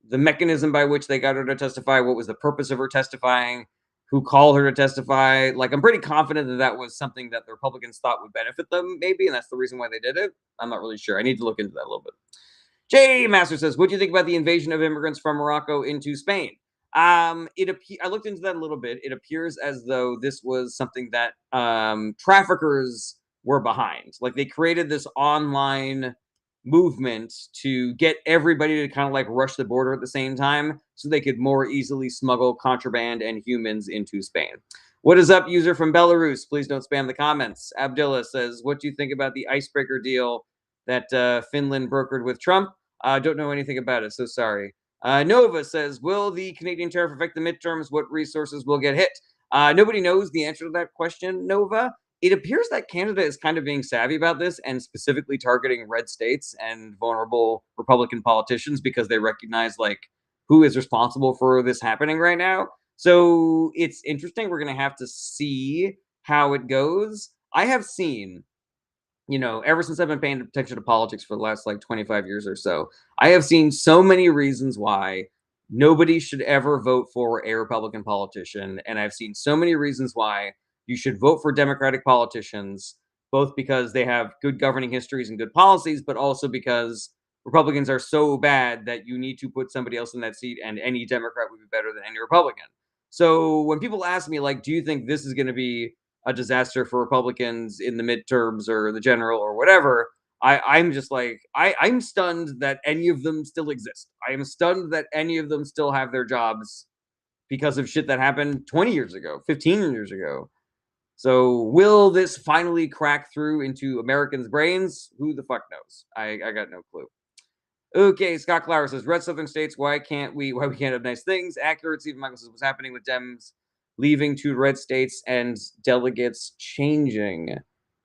the mechanism by which they got her to testify. What was the purpose of her testifying? Who called her to testify? Like, I'm pretty confident that that was something that the Republicans thought would benefit them, maybe, and that's the reason why they did it. I'm not really sure. I need to look into that a little bit. J Master says, "What do you think about the invasion of immigrants from Morocco into Spain?" I looked into that a little bit. It appears as though this was something that traffickers were behind. Like, they created this online movement to get everybody to kind of like rush the border at the same time so they could more easily smuggle contraband and humans into Spain. What is up, user from Belarus? Please don't spam the comments. Abdullah says, "What do you think about the icebreaker deal that Finland brokered with Trump?" I don't know anything about it, so sorry. Nova says, "Will the Canadian tariff affect the midterms? What resources will get hit?" Nobody knows the answer to that question, Nova. It appears that Canada is kind of being savvy about this and specifically targeting red states and vulnerable Republican politicians because they recognize like who is responsible for this happening right now. So it's interesting. We're going to have to see how it goes. I have seen, ever since I've been paying attention to politics for the last like 25 years or so, I have seen so many reasons why nobody should ever vote for a Republican politician. And I've seen so many reasons why you should vote for Democratic politicians, both because they have good governing histories and good policies, but also because Republicans are so bad that you need to put somebody else in that seat, and any Democrat would be better than any Republican. So when people ask me, like, do you think this is going to be a disaster for Republicans in the midterms or the general or whatever, I'm just like, I'm stunned that any of them still exist. I am stunned that any of them still have their jobs because of shit that happened 20 years ago, 15 years ago. So will this finally crack through into Americans' brains? Who the fuck knows? I got no clue. Okay, Scott Clower says, "Red Southern states, why we can't have nice things?" Accurate. Stephen Michael says, "What's happening with Dems leaving to red states and delegates changing?"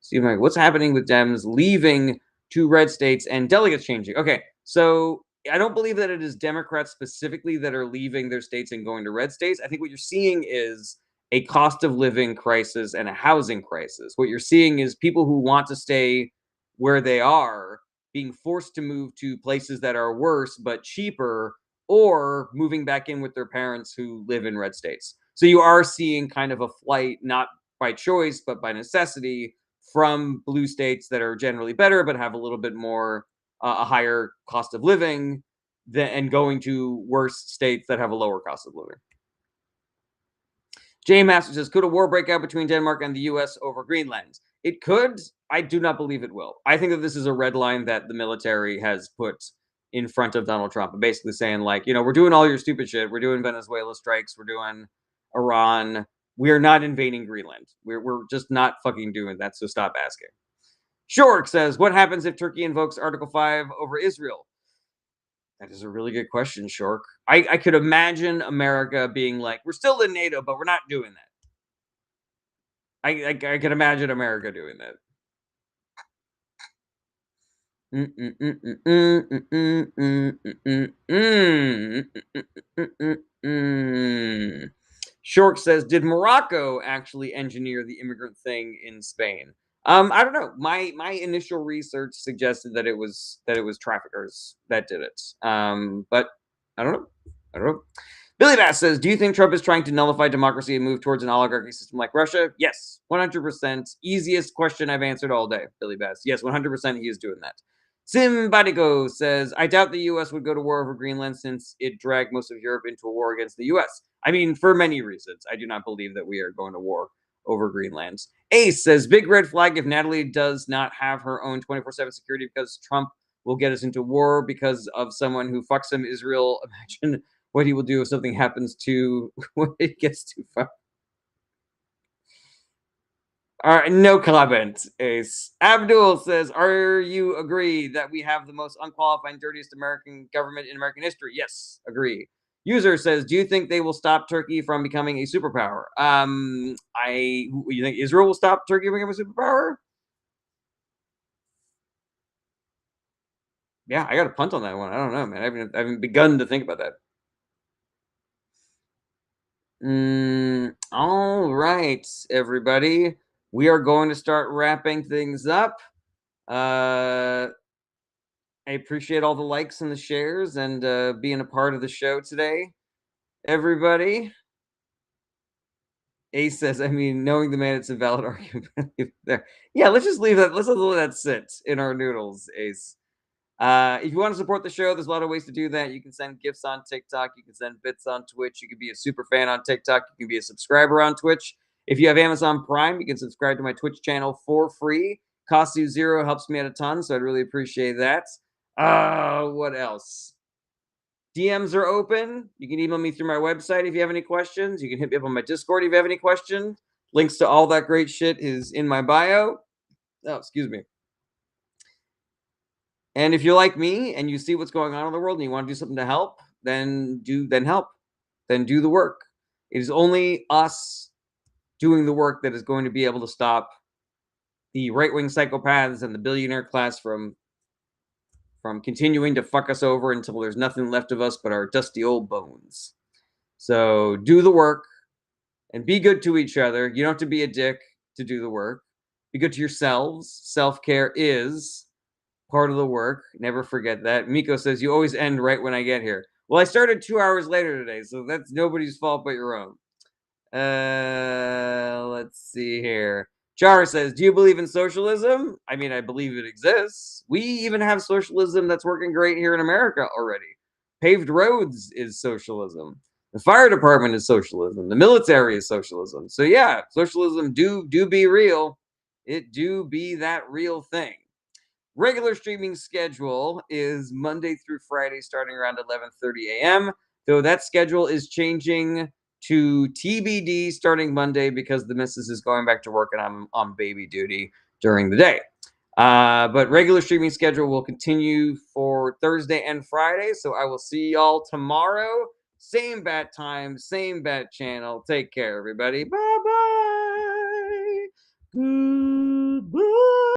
Stephen Michael, "What's happening with Dems leaving to red states and delegates changing?" Okay, so I don't believe that it is Democrats specifically that are leaving their states and going to red states. I think what you're seeing is a cost of living crisis and a housing crisis. What you're seeing is people who want to stay where they are being forced to move to places that are worse but cheaper, or moving back in with their parents who live in red states. So you are seeing kind of a flight, not by choice, but by necessity, from blue states that are generally better but have a little bit more, a higher cost of living, and going to worse states that have a lower cost of living. Jay Master says, "Could a war break out between Denmark and the US over Greenland?" It could. I do not believe it will. I think that this is a red line that the military has put in front of Donald Trump, basically saying, like, we're doing all your stupid shit. We're doing Venezuela strikes. We're doing Iran. We're not invading Greenland. We're just not fucking doing that. So stop asking. Shork says, "What happens if Turkey invokes Article 5 over Israel?" That is a really good question, Shork. I could imagine America being like, "We're still in NATO, but we're not doing that." I can imagine America doing that. Shork says, "Did Morocco actually engineer the immigrant thing in Spain?" I don't know. My initial research suggested that it was traffickers that did it. But I don't know. I don't know. Billy Bass says, "Do you think Trump is trying to nullify democracy and move towards an oligarchy system like Russia?" Yes, 100%. Easiest question I've answered all day, Billy Bass. Yes, 100% he is doing that. Simbadigo says, "I doubt the U.S. would go to war over Greenland since it dragged most of Europe into a war against the U.S. I mean, for many reasons. I do not believe that we are going to war over Greenland." Ace says, "Big red flag if Natalie does not have her own 24/7 security because Trump will get us into war because of someone who fucks him, Israel. Imagine what he will do if something happens to when it gets too far." All right, no comment. Ace Abdul says, "Are you agree that we have the most unqualified and dirtiest American government in American history?" Yes, agree. User says, "Do you think they will stop Turkey from becoming a superpower?" You think Israel will stop Turkey from becoming a superpower? Yeah, I got a punt on that one. I don't know, man. I haven't begun to think about that. All right, everybody. We are going to start wrapping things up. Uh, I appreciate all the likes and the shares and being a part of the show today, everybody. Ace says, I mean, knowing the man, it's a valid argument. There. Yeah, let's just leave that. Let's just let that sit in our noodles, Ace. If you want to support the show, there's a lot of ways to do that. You can send gifts on TikTok. You can send bits on Twitch. You can be a super fan on TikTok. You can be a subscriber on Twitch. If you have Amazon Prime, you can subscribe to my Twitch channel for free. Costs you zero, helps me out a ton, so I'd really appreciate that. What else? DMs are open. You can email me through my website if you have any questions. You can hit me up on my Discord if you have any questions. Links to all that great shit is in my bio. Oh, excuse me. And if you're like me and you see what's going on in the world and you want to do something to help, then help. Then do the work. It is only us doing the work that is going to be able to stop the right-wing psychopaths and the billionaire class from continuing to fuck us over until there's nothing left of us but our dusty old bones. So do the work and be good to each other. You don't have to be a dick to do the work. Be good to yourselves. Self-care is part of the work. Never forget that. Miko says, you always end right when I get here. Well, I started 2 hours later today, so that's nobody's fault but your own. Let's see here. Chara says, do you believe in socialism? I mean, I believe it exists. We even have socialism that's working great here in America already. Paved roads is socialism. The fire department is socialism. The military is socialism. So yeah, socialism do be real. It do be that real thing. Regular streaming schedule is Monday through Friday, starting around 11:30 a.m. Though that schedule is changing to TBD starting Monday because the missus is going back to work and I'm on baby duty during the day. But regular streaming schedule will continue for Thursday and Friday. So I will see y'all tomorrow. Same bat time, same bat channel. Take care, everybody. Bye bye. Goodbye.